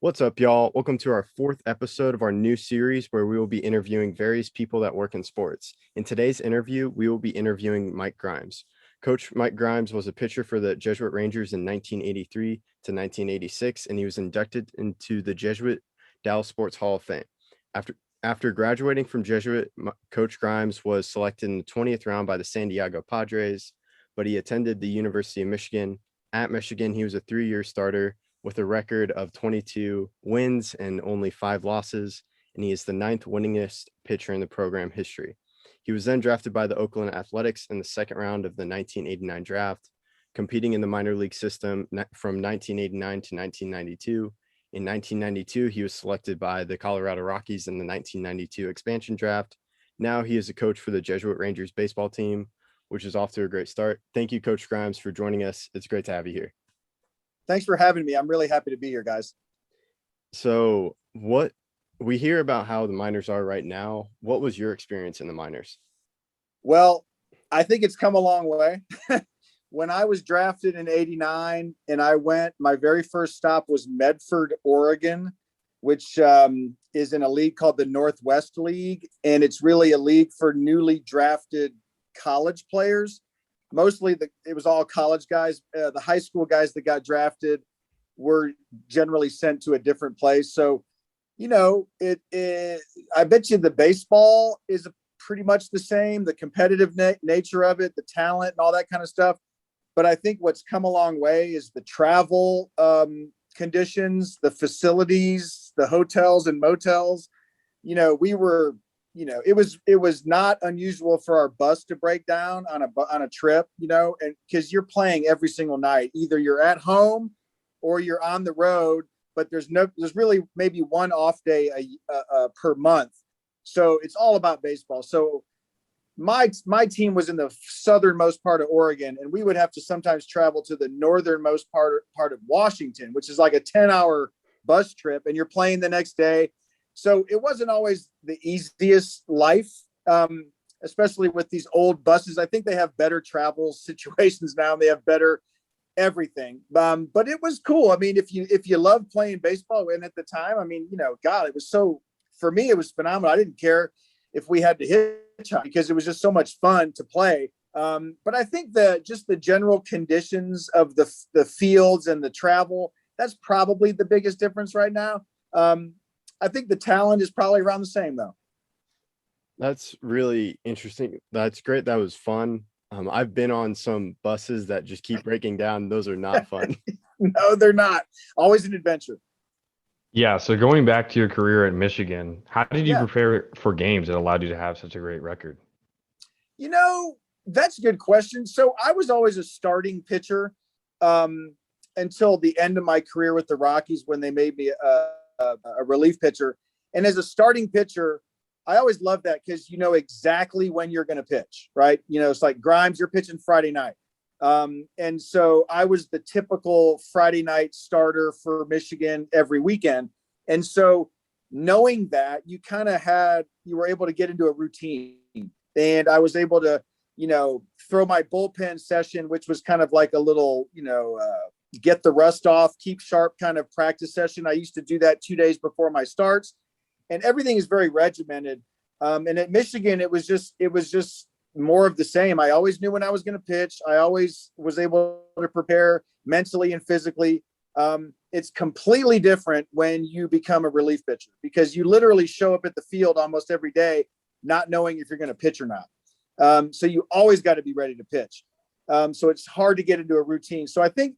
What's up, y'all? Welcome to our fourth episode of our new series where we will be interviewing various people that work in sports. In today's interview, we will be interviewing Mike Grimes. Coach Mike Grimes was a pitcher for the Jesuit Rangers in 1983 to 1986, and he was inducted into the Jesuit Dallas Sports Hall of Fame. After graduating from Jesuit, Coach Grimes was selected in the 20th round by the San Diego Padres, but he attended the University of Michigan. At Michigan, he was a 3-year starter with a record of 22 wins and only 5 losses, and he is the 9th winningest pitcher in the program history. He was then drafted by the Oakland Athletics in the second round of the 1989 draft, competing in the minor league system from 1989 to 1992. In 1992, he was selected by the Colorado Rockies in the 1992 expansion draft. Now he is a coach for the Jesuit Rangers baseball team, which is off to a great start. Thank you, Coach Grimes, for joining us. It's great to have you here. Thanks for having me. I'm really happy to be here, guys. So what we hear about how the minors are right now, what was your experience in the minors? Well, I think it's come a long way. When I was drafted in 89 and my very first stop was Medford, Oregon, which is in a league called the Northwest League. And it's really a league for newly drafted college players. Mostly it was all college guys. The high school guys that got drafted were generally sent to a different place. So, I bet you the baseball is pretty much the same, the competitive nature of it, the talent and all that kind of stuff. But I think what's come a long way is the travel conditions, the facilities, the hotels and motels. It was not unusual for our bus to break down on a trip, and because you're playing every single night, either you're at home or you're on the road, but there's really maybe one off day per month. So it's all about baseball. So my team was in the southernmost part of Oregon, and we would have to sometimes travel to the northernmost part of Washington, which is like a 10-hour bus trip, and you're playing the next day. So it wasn't always the easiest life, especially with these old buses. I think they have better travel situations now. And they have better everything. But it was cool. I mean, if you love playing baseball, and at the time, it was for me, it was phenomenal. I didn't care if we had to hitchhike because it was just so much fun to play. But I think just the general conditions of the fields and the travel, that's probably the biggest difference right now. I think the talent is probably around the same, though. That's really interesting. That's great. That was fun. I've been on some buses that just keep breaking down. Those are not fun. No, they're not. Always an adventure. Yeah, so going back to your career at Michigan, how did you Yeah. prepare for games that allowed you to have such a great record? That's a good question. So I was always a starting pitcher until the end of my career with the Rockies when they made me a relief pitcher. And as a starting pitcher, I always love that because you know exactly when you're going to pitch, right? It's like Grimes, you're pitching Friday night. And so I was the typical Friday night starter for Michigan every weekend. And so knowing that, you were able to get into a routine, and I was able to, throw my bullpen session, which was kind of like a little, get the rust off, keep sharp kind of practice session. I used to do that 2 days before my starts, and everything is very regimented. And at Michigan, it was just more of the same. I always knew when I was going to pitch. I always was able to prepare mentally and physically. It's completely different when you become a relief pitcher because you literally show up at the field almost every day, not knowing if you're going to pitch or not. So you always got to be ready to pitch. So it's hard to get into a routine. So I think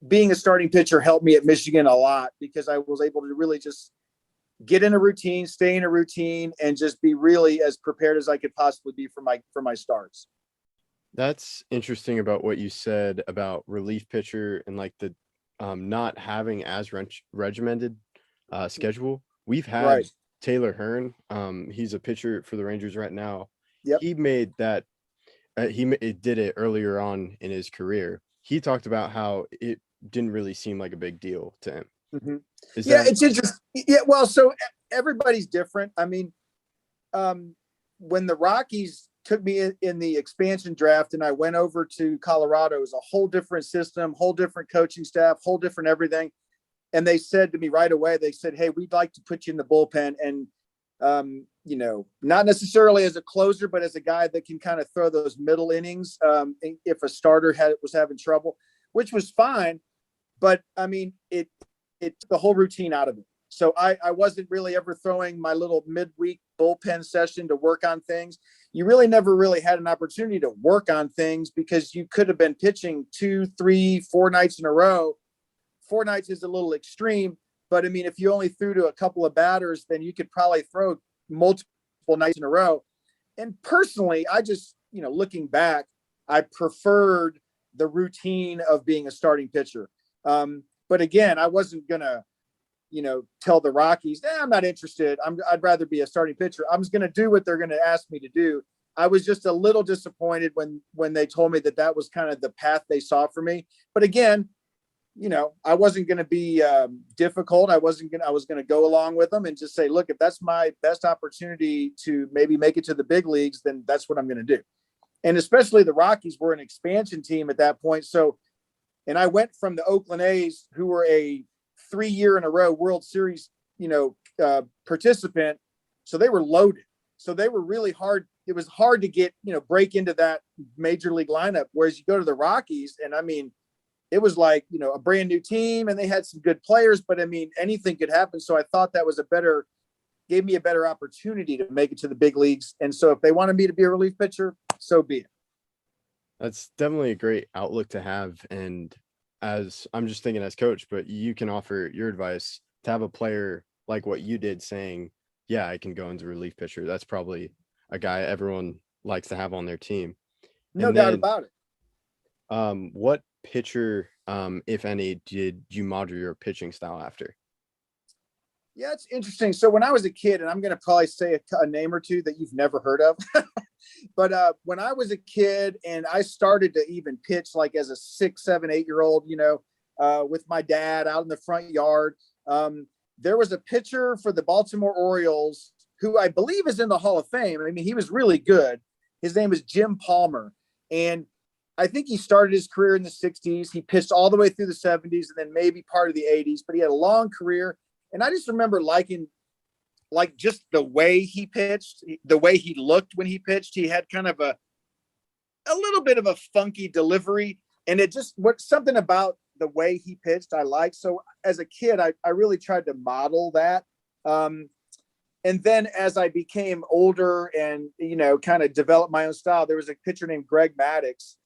being a starting pitcher helped me at Michigan a lot because I was able to really just get in a routine, stay in a routine, and just be really as prepared as I could possibly be for my starts. That's interesting about what you said about relief pitcher and like the not having as regimented schedule. We've had Taylor Hearn. He's a pitcher for the Rangers right now. Yep. He made that. He did it earlier on in his career. He talked about how it didn't really seem like a big deal to him. Mm-hmm. It's interesting. Yeah, well, so everybody's different. I mean, when the Rockies took me in the expansion draft and I went over to Colorado, it was a whole different system, whole different coaching staff, whole different everything. And they said to me right away, they said, "Hey, we'd like to put you in the bullpen." And, not necessarily as a closer, but as a guy that can kind of throw those middle innings if a starter was having trouble, which was fine. But I mean, it took the whole routine out of it. So I wasn't really ever throwing my little midweek bullpen session to work on things. You really never really had an opportunity to work on things because you could have been pitching 2, 3, 4 nights in a row. 4 nights is a little extreme, but I mean, if you only threw to a couple of batters, then you could probably throw multiple nights in a row. And personally, I just, looking back, I preferred the routine of being a starting pitcher. But again, I wasn't going to, tell the Rockies, I'm not interested. I'd rather be a starting pitcher. I'm just going to do what they're going to ask me to do. I was just a little disappointed when they told me that was kind of the path they saw for me. But again, I wasn't going to be difficult. I was going to go along with them and just say, look, if that's my best opportunity to maybe make it to the big leagues, then that's what I'm going to do. And especially the Rockies were an expansion team at that point. So, and I went from the Oakland A's, who were a 3-year in a row World Series, participant. So they were loaded. So they were really hard. It was hard to get, break into that major league lineup. Whereas you go to the Rockies, and I mean, it was like, a brand new team, and they had some good players, but I mean, anything could happen. So I thought that was gave me a better opportunity to make it to the big leagues. And so if they wanted me to be a relief pitcher, so be it. That's definitely a great outlook to have. And as I'm just thinking as coach, but you can offer your advice to have a player like what you did saying, yeah, I can go into relief pitcher. That's probably a guy everyone likes to have on their team. No doubt about it. What pitcher, if any, did you model your pitching style after? Yeah, it's interesting. So when I was a kid, and I'm going to probably say a name or two that you've never heard of, but when I was a kid and I started to even pitch like as a 6, 7, 8-year-old, with my dad out in the front yard, there was a pitcher for the Baltimore Orioles who I believe is in the Hall of Fame. I mean, he was really good. His name is Jim Palmer. And I think he started his career in the 60s. He pitched all the way through the 70s and then maybe part of the 80s, but he had a long career. And I just remember liking just the way he pitched, the way he looked when he pitched. He had kind of a little bit of a funky delivery, and it just something about the way he pitched I liked. So as a kid, I really tried to model that. And then as I became older and, kind of developed my own style, there was a pitcher named Greg Maddux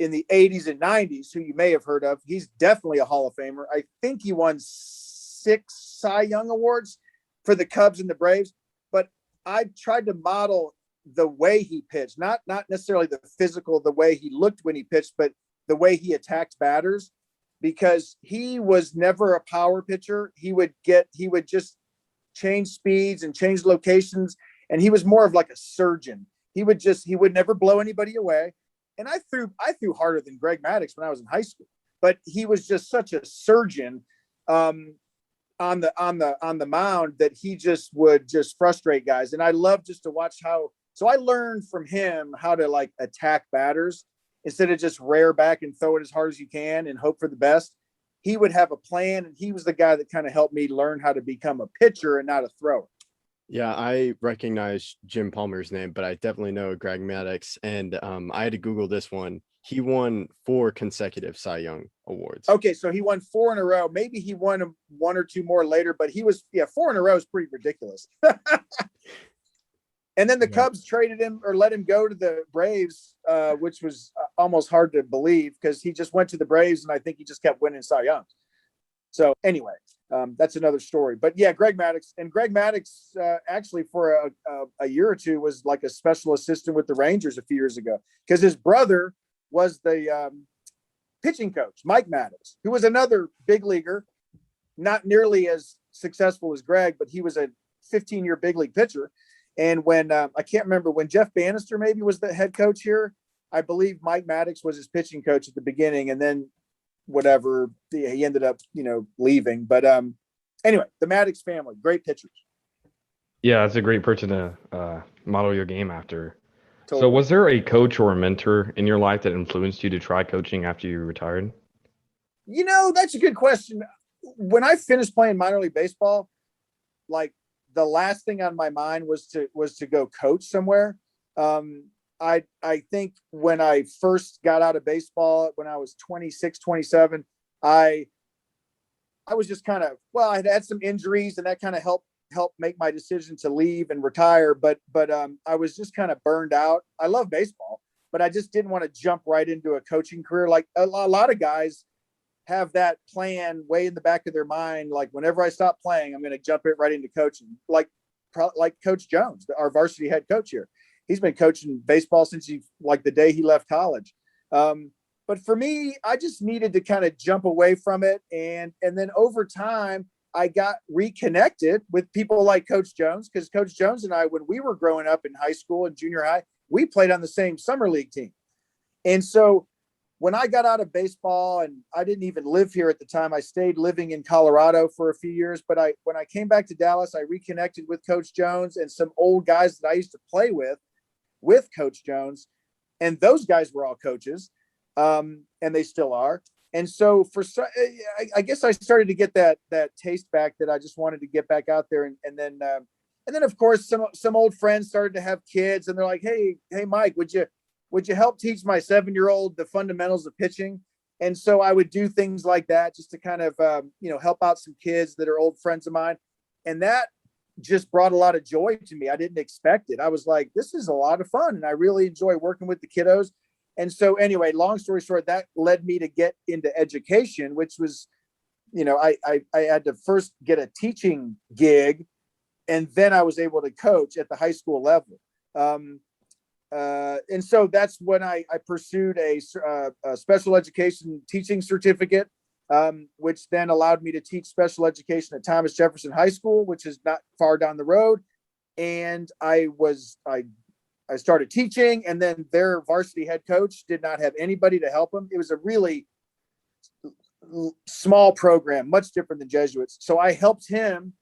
in the 80s and 90s, who you may have heard of. He's definitely a Hall of Famer. I think he won 6 Cy Young awards for the Cubs and the Braves, but I tried to model the way he pitched, not necessarily the physical, the way he looked when he pitched, but the way he attacked batters, because he was never a power pitcher. He would just change speeds and change locations. And he was more of like a surgeon. He would never blow anybody away. And I threw harder than Greg Maddux when I was in high school, but he was just such a surgeon on the mound that he just would just frustrate guys. And I love just to watch so I learned from him how to like attack batters instead of just rear back and throw it as hard as you can and hope for the best. He would have a plan, and he was the guy that kind of helped me learn how to become a pitcher and not a thrower. Yeah, I recognize Jim Palmer's name, but I definitely know Greg Maddux. And I had to Google this one. He won 4 consecutive Cy Young awards. Okay, so he won 4 in a row. Maybe he won 1 or 2 more later, but 4 in a row is pretty ridiculous. And then the Cubs traded him or let him go to the Braves, which was almost hard to believe because he just went to the Braves, and I think he just kept winning Cy Young. So anyway, that's another story. But yeah, Greg Maddux actually for a year or two was like a special assistant with the Rangers a few years ago because his brother was the pitching coach, Mike Maddux, who was another big leaguer, not nearly as successful as Greg, but he was a 15-year big league pitcher. And when I can't remember when Jeff Bannister maybe was the head coach here, I believe Mike Maddux was his pitching coach at the beginning, and then whatever he ended up, leaving. But anyway, the Maddux family, great pitchers. Yeah, that's a great person to model your game after. Totally. So was there a coach or a mentor in your life that influenced you to try coaching after you retired? That's a good question. when I finished playing minor league baseball, like the last thing on my mind was to go coach somewhere. I think when I first got out of baseball, when I was 26, 27, I was just kind of, well, I had some injuries and that kind of helped make my decision to leave and retire. But I was just kind of burned out. I love baseball, but I just didn't want to jump right into a coaching career. Like a lot of guys have that plan way in the back of their mind. Like whenever I stop playing, I'm going to jump it right into coaching. Like Coach Jones, our varsity head coach here. He's been coaching baseball since the day he left college. But for me, I just needed to kind of jump away from it. And then over time, I got reconnected with people like Coach Jones, because Coach Jones and I, when we were growing up in high school and junior high, we played on the same summer league team. And so when I got out of baseball, and I didn't even live here at the time, I stayed living in Colorado for a few years. But when I came back to Dallas, I reconnected with Coach Jones and some old guys that I used to play with Coach Jones. And those guys were all coaches, and they still are. And so I guess I started to get that taste back, that I just wanted to get back out there. And then of course, some old friends started to have kids, and they're like, Hey, Mike, would you help teach my 7-year-old the fundamentals of pitching? And so I would do things like that just to kind of, help out some kids that are old friends of mine. And that just brought a lot of joy to me. I didn't expect it. I was like, this is a lot of fun, and I really enjoy working with the kiddos. And so anyway, long story short, that led me to get into education, which was, I had to first get a teaching gig, and then I was able to coach at the high school level. And so that's when I pursued a special education teaching certificate, which then allowed me to teach special education at Thomas Jefferson High School, which is not far down the road. And I started teaching, and then their varsity head coach did not have anybody to help him. It was a really small program, much different than Jesuits. So I helped him.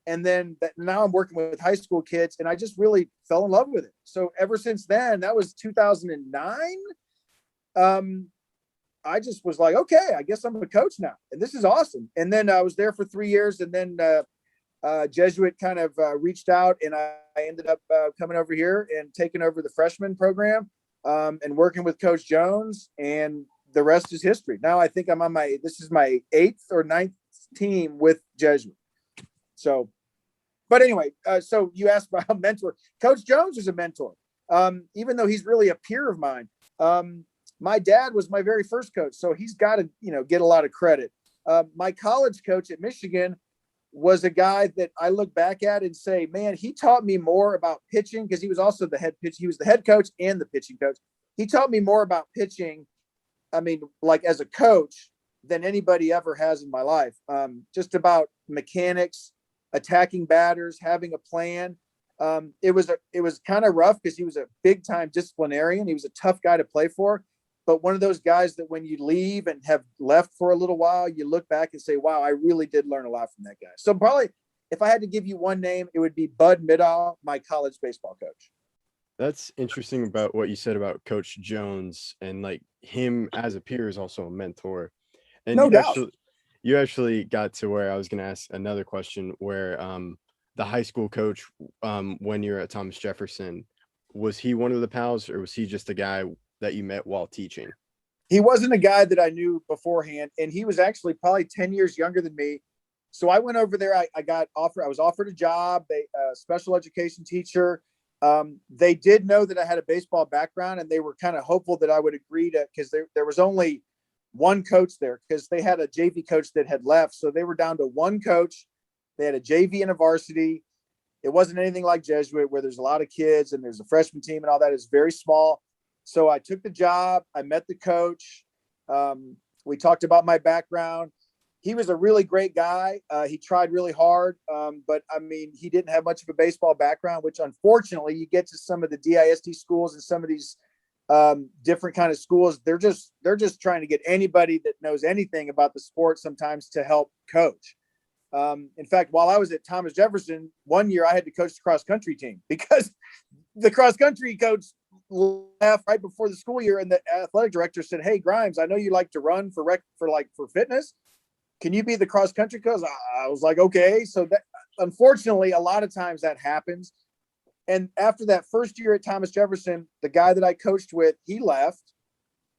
And then now I'm working with high school kids, and I just really fell in love with it. So ever since then, that was 2009. I just was like, okay, I guess I'm a coach now, and this is awesome. And then I was there for 3 years, and then Jesuit kind of reached out, and I ended up coming over here and taking over the freshman program, and working with Coach Jones, and the rest is history. Now I think this is my 8th or 9th team with Jesuit. So, but anyway, so you asked about a mentor. Coach Jones is a mentor, even though he's really a peer of mine. My dad was my very first coach, so he's got to, get a lot of credit. My college coach at Michigan was a guy that I look back at and say, man, he taught me more about pitching, because he was also the head pitch. He was the head coach and the pitching coach. He taught me more about pitching, like as a coach, than anybody ever has in my life. Just about mechanics, attacking batters, having a plan. It was kind of rough, because he was a big time disciplinarian. He was a tough guy to play for, but one of those guys that when you leave and have left for a little while, you look back and say, wow, I really did learn a lot from that guy. So probably if I had to give you one name, it would be Bud Middaugh, my college baseball coach. That's interesting about what you said about Coach Jones, and like him as a peer is also a mentor. And No doubt. You actually got to where I was going to ask another question, where the high school coach, when you're at Thomas Jefferson, was he one of the pals, or was he just a guy that you met while teaching? He wasn't a guy that I knew beforehand, and he was actually probably 10 years younger than me. So I went over there. I was offered a job, special education teacher. They did know that I had a baseball background, and they were kind of hopeful that I would agree to, because there was only one coach there, because they had a JV coach that had left. So they were down to one coach. They had a JV and a varsity. It wasn't anything like Jesuit, where there's a lot of kids and there's a freshman team and all that. It's very small. So I took the job. I met the coach. We talked about my background. He was a really great guy. He tried really hard. But he didn't have much of a baseball background, which unfortunately you get to some of the DISD schools and some of these different kind of schools. They're just trying to get anybody that knows anything about the sport sometimes to help coach. In fact, while I was at Thomas Jefferson, one year I had to coach the cross country team, because the cross country coach left right before the school year, and the athletic director said, "Hey, Grimes, I know you like to run for fitness. can you be the cross country coach? I was like, okay. So that, unfortunately, a lot of times that happens. And after that first year at Thomas Jefferson, the guy that I coached with, he left.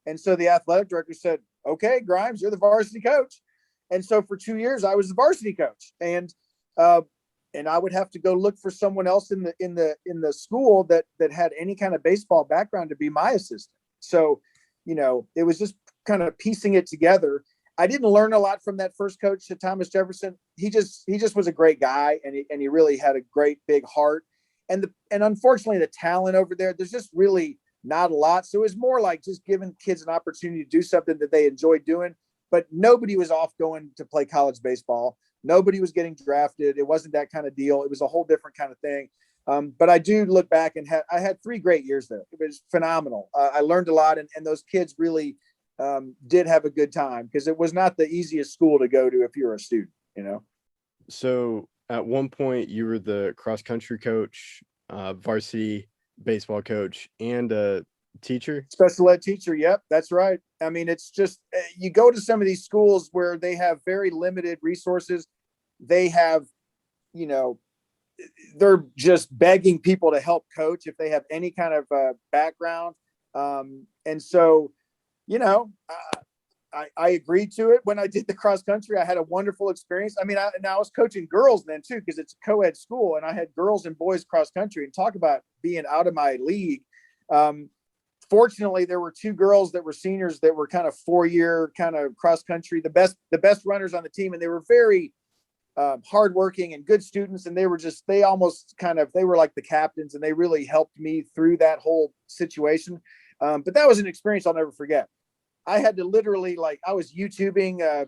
And so the athletic director said, okay, Grimes, you're the varsity coach. And so for 2 years, I was the varsity coach. And I would have to go look for someone else in the school that had any kind of baseball background to be my assistant. So, it was just kind of piecing it together. I didn't learn a lot from that first coach at Thomas Jefferson. He just was a great guy, and he really had a great big heart. And unfortunately, the talent over there's just really not a lot. So it was more like just giving kids an opportunity to do something that they enjoy doing. But nobody was off going to play college baseball. Nobody was getting drafted. It wasn't that kind of deal. It was a whole different kind of thing. But I do look back and I had 3 great years there. It was phenomenal. I learned a lot, and those kids really did have a good time, because it was not the easiest school to go to if you're a student, So at one point you were the cross country coach, varsity baseball coach, and a teacher, special ed teacher. Yep, that's right. I mean, it's just, you go to some of these schools where they have very limited resources. They have, they're just begging people to help coach if they have any kind of background. And so, I agreed to it when I did the cross country. I had a wonderful experience. I mean, I was coaching girls then too, because it's a co-ed school, and I had girls and boys cross country, and talk about being out of my league. Fortunately, there were 2 girls that were seniors that were kind of 4-year kind of cross country, the best runners on the team. And they were very hardworking and good students. And they were like the captains, and they really helped me through that whole situation. But that was an experience I'll never forget. I had to literally, I was YouTubing,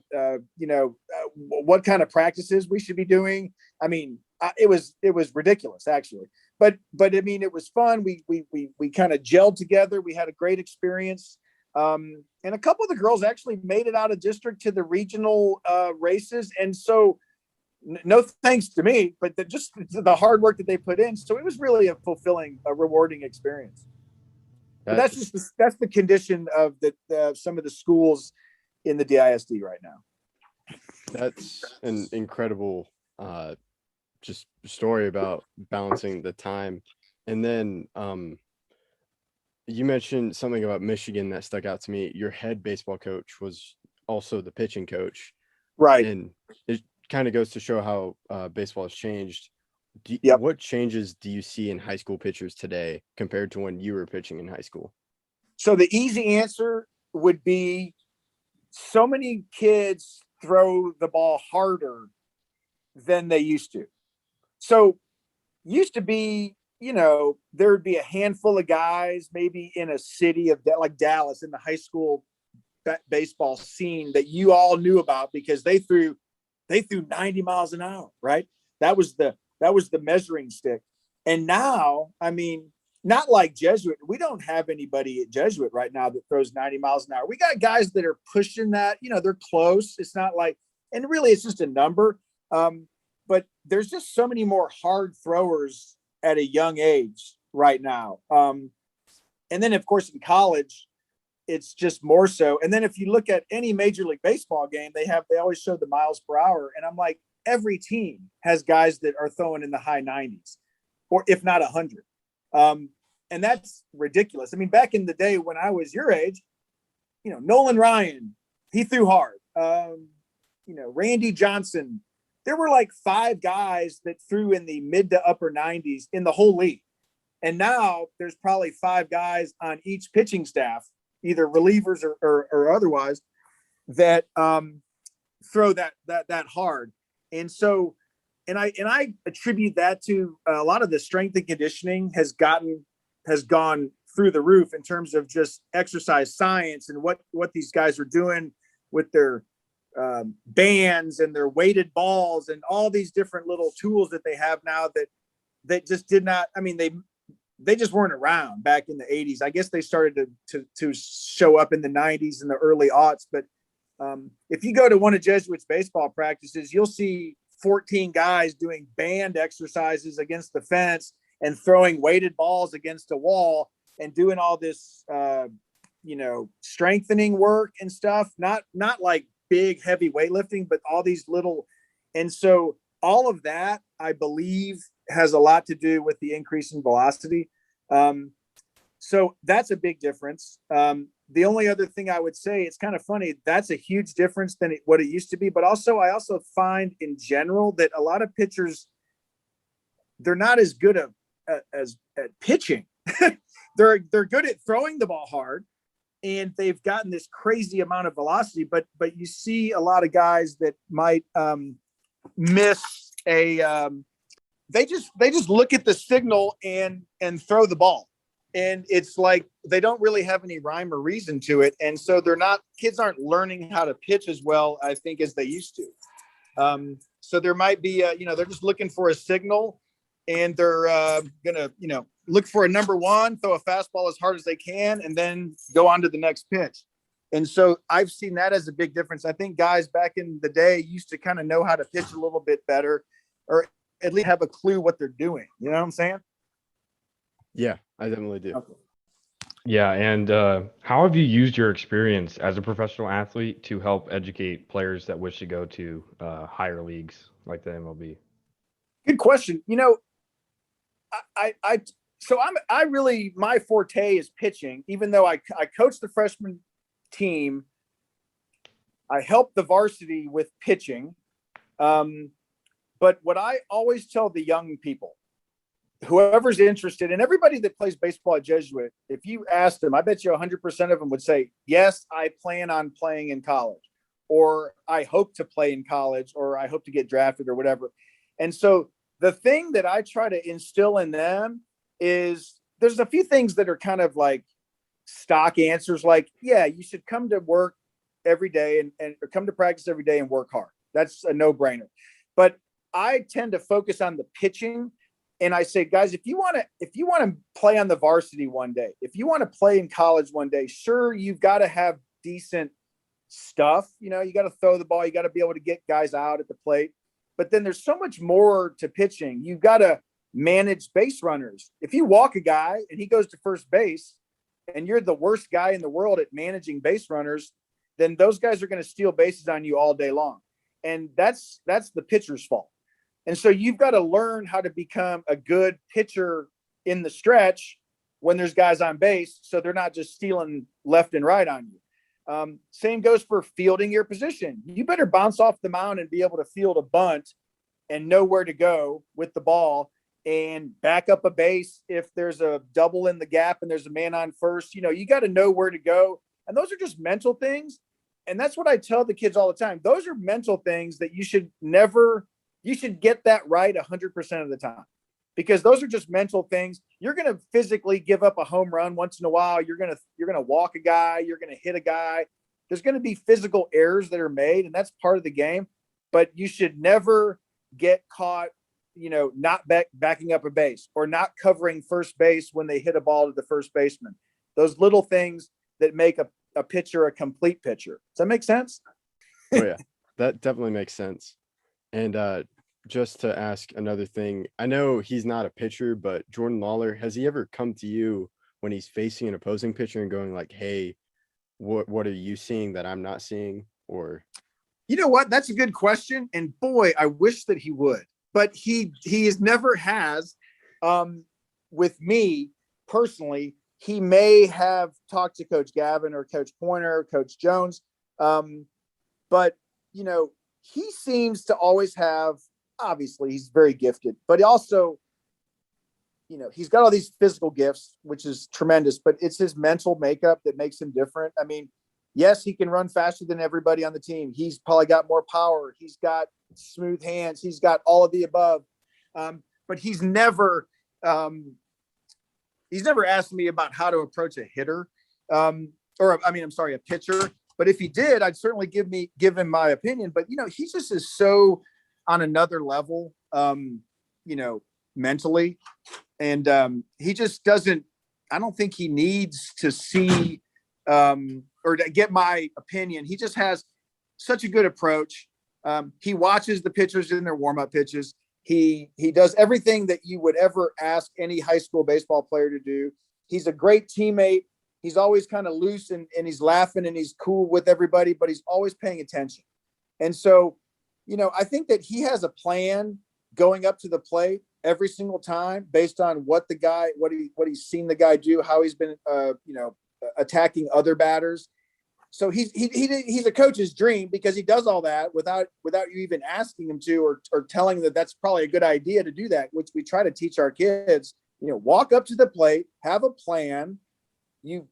what kind of practices we should be doing. I mean, it was ridiculous, actually. But I mean, it was fun. We kind of gelled together. We had a great experience. And a couple of the girls actually made it out of district to the regional races. And so no thanks to me, but just the hard work that they put in. So it was really a fulfilling, a rewarding experience. But that's the condition of some of the schools in the DISD right now. That's an incredible just story about balancing the time. And then you mentioned something about Michigan that stuck out to me. Your head baseball coach was also the pitching coach, right? And it kind of goes to show how baseball has changed. Yep. What changes do you see in high school pitchers today compared to when you were pitching in high school? So the easy answer would be, so many kids throw the ball harder than they used to. So used to be, there would be a handful of guys maybe in a city like Dallas, in the high school baseball scene, that you all knew about because they threw 90 miles an hour, right? That was the measuring stick. And now, I mean, not like Jesuit. We don't have anybody at Jesuit right now that throws 90 miles an hour. We got guys that are pushing that, they're close. It's not like, and really it's just a number. But there's just so many more hard throwers at a young age right now. And then of course in college, it's just more so. And then if you look at any Major League Baseball game, they always show the miles per hour. And I'm like, every team has guys that are throwing in the high 90s, or if not 100. And that's ridiculous. I mean, back in the day when I was your age, Nolan Ryan, he threw hard. Randy Johnson, there were like 5 guys that threw in the mid to upper 90s in the whole league. And now there's probably 5 guys on each pitching staff, either relievers or otherwise, that throw that hard. And so, and I attribute that to a lot of the strength and conditioning has gone through the roof in terms of just exercise science and what these guys are doing with their bands and their weighted balls and all these different little tools that they have now that just did not, I mean, they just weren't around back in the 80s. I guess they started to show up in the 90s and the early aughts. But if you go to one of Jesuit's baseball practices, you'll see 14 guys doing band exercises against the fence and throwing weighted balls against a wall and doing all this, strengthening work and stuff. Not like big, heavy weightlifting, but all these little. And so all of that, I believe, has a lot to do with the increase in velocity. So that's a big difference. The only other thing I would say, it's kind of funny, that's a huge difference than what it used to be. But also, I also find in general that a lot of pitchers, they're not as good at pitching. they're good at throwing the ball hard, and they've gotten this crazy amount of velocity. But you see a lot of guys that might miss a. They just look at the signal and throw the ball. And it's like they don't really have any rhyme or reason to it. And so kids aren't learning how to pitch as well, I think, as they used to. So there might be, they're just looking for a signal, and they're going to, look for a number one, throw a fastball as hard as they can, and then go on to the next pitch. And so I've seen that as a big difference. I think guys back in the day used to kind of know how to pitch a little bit better, or at least have a clue what they're doing. You know what I'm saying? Yeah, I definitely do. Okay. Yeah, and how have you used your experience as a professional athlete to help educate players that wish to go to higher leagues like the MLB? Good question. I really, my forte is pitching. Even though I coach the freshman team, I help the varsity with pitching. But what I always tell the young people, whoever's interested, and everybody that plays baseball at Jesuit, if you ask them, I bet you 100% of them would say, yes, I plan on playing in college, or I hope to play in college, or I hope to get drafted or whatever. And so the thing that I try to instill in them is there's a few things that are kind of like stock answers. Like, yeah, you should come to work every day and or come to practice every day and work hard. That's a no-brainer. But I tend to focus on the pitching. And I say, guys, if you want to play on the varsity one day, if you want to play in college one day, sure, you've got to have decent stuff. You got to throw the ball. You got to be able to get guys out at the plate. But then there's so much more to pitching. You've got to manage base runners. If you walk a guy and he goes to first base and you're the worst guy in the world at managing base runners, then those guys are going to steal bases on you all day long. And that's the pitcher's fault. And so you've got to learn how to become a good pitcher in the stretch when there's guys on base, so they're not just stealing left and right on you. Same goes for fielding your position. You better bounce off the mound and be able to field a bunt and know where to go with the ball and back up a base if there's a double in the gap and there's a man on first. You got to know where to go. And those are just mental things. And that's what I tell the kids all the time. Those are mental things that you should get that right 100% of the time, because those are just mental things. You're going to physically give up a home run once in a while. You're going to walk a guy. You're going to hit a guy. There's going to be physical errors that are made, and that's part of the game. But you should never get caught, not backing up a base or not covering first base when they hit a ball to the first baseman. Those little things that make a pitcher a complete pitcher. Does that make sense? Oh yeah, that definitely makes sense. And just to ask another thing, I know he's not a pitcher, but Jordan Lawler, has he ever come to you when he's facing an opposing pitcher and going like, hey, what are you seeing that I'm not seeing? Or, you know what? That's a good question. And boy, I wish that he would, but he never has. With me personally, he may have talked to Coach Gavin or Coach Pointer, or Coach Jones. But he seems to always have, obviously he's very gifted, but also, he's got all these physical gifts, which is tremendous, but it's his mental makeup that makes him different. I mean, yes, he can run faster than everybody on the team. He's probably got more power. He's got smooth hands. He's got all of the above. But he's never asked me about how to approach a hitter. A pitcher. But if he did, I'd certainly give him my opinion. But, he just is so on another level, mentally. And he just doesn't, I don't think he needs to see or to get my opinion. He just has such a good approach. He watches the pitchers in their warm-up pitches. He does everything that you would ever ask any high school baseball player to do. He's a great teammate. He's always kind of loose and he's laughing and he's cool with everybody, but he's always paying attention. And so, I think that he has a plan going up to the plate every single time based on what he's seen the guy do, how he's been, attacking other batters. So he's a coach's dream because he does all that without you even asking him to, or telling him that that's probably a good idea to do that, which we try to teach our kids, walk up to the plate, have a plan. You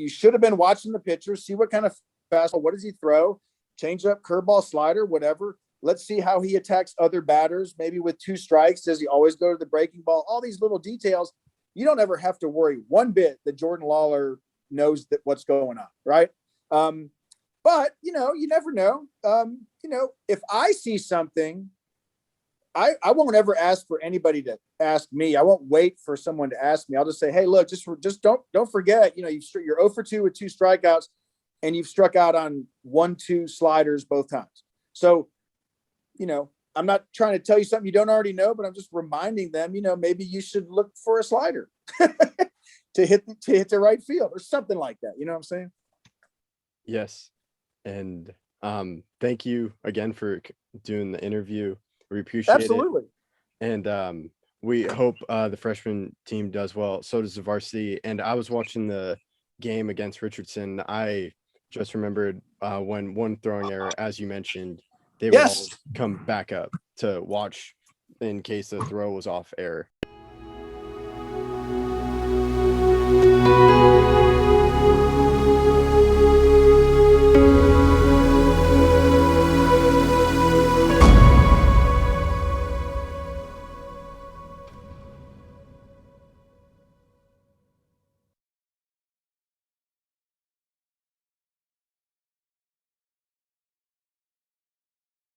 should have been watching the pitcher, see what kind of fastball, what does he throw, change up, curveball, slider, whatever. Let's see how he attacks other batters, maybe with 2 strikes. Does he always go to the breaking ball? All these little details. You don't ever have to worry one bit that Jordan Lawler knows that what's going on, right? But, you never know. If I see something, I won't ever ask for anybody to ask me. I won't wait for someone to ask me. I'll just say, hey, look, just don't forget, you're 0 for 2 with 2 strikeouts, and you've struck out on 1-2 sliders both times. So, I'm not trying to tell you something you don't already know, but I'm just reminding them, maybe you should look for a slider to hit the right field or something like that. You know what I'm saying? Yes. And thank you again for doing the interview. We appreciate Absolutely. it. And we hope the freshman team does well. So does the varsity. And I was watching the game against Richardson. I just remembered when one throwing error, as you mentioned, they would all come back up to watch in case the throw was off error.